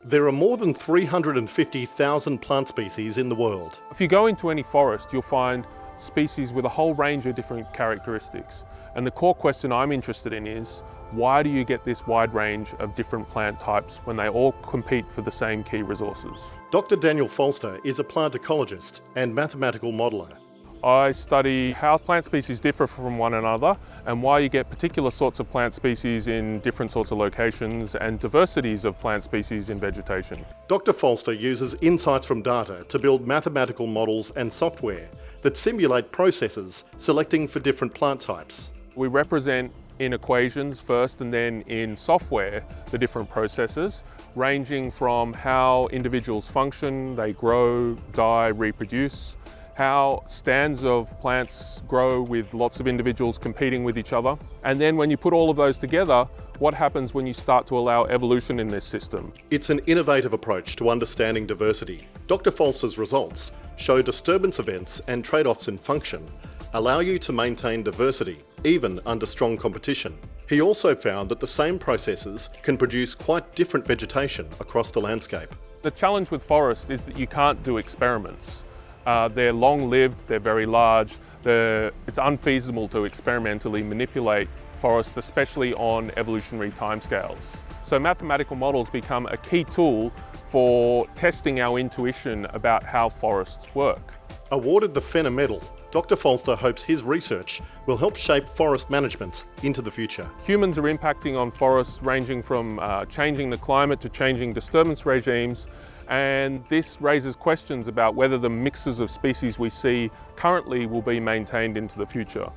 There are more than 350,000 plant species in the world. If you go into any forest, you'll find species with a whole range of different characteristics. And the core question I'm interested in is, why do you get this wide range of different plant types when they all compete for the same key resources? Dr. Daniel Falster is a plant ecologist and mathematical modeller. I study how plant species differ from one another and why you get particular sorts of plant species in different sorts of locations and diversities of plant species in vegetation. Dr. Falster uses insights from data to build mathematical models and software that simulate processes selecting for different plant types. We represent in equations first and then in software the different processes, ranging from how individuals function, they grow, die, reproduce, how stands of plants grow with lots of individuals competing with each other. And then when you put all of those together, what happens when you start to allow evolution in this system? It's an innovative approach to understanding diversity. Dr. Falster's results show disturbance events and trade-offs in function allow you to maintain diversity, even under strong competition. He also found that the same processes can produce quite different vegetation across the landscape. The challenge with forest is that you can't do experiments. They're long-lived, they're very large, it's unfeasible to experimentally manipulate forests, especially on evolutionary timescales. So mathematical models become a key tool for testing our intuition about how forests work. Awarded the Fenner Medal, Dr. Falster hopes his research will help shape forest management into the future. Humans are impacting on forests ranging from changing the climate to changing disturbance regimes, and this raises questions about whether the mixes of species we see currently will be maintained into the future.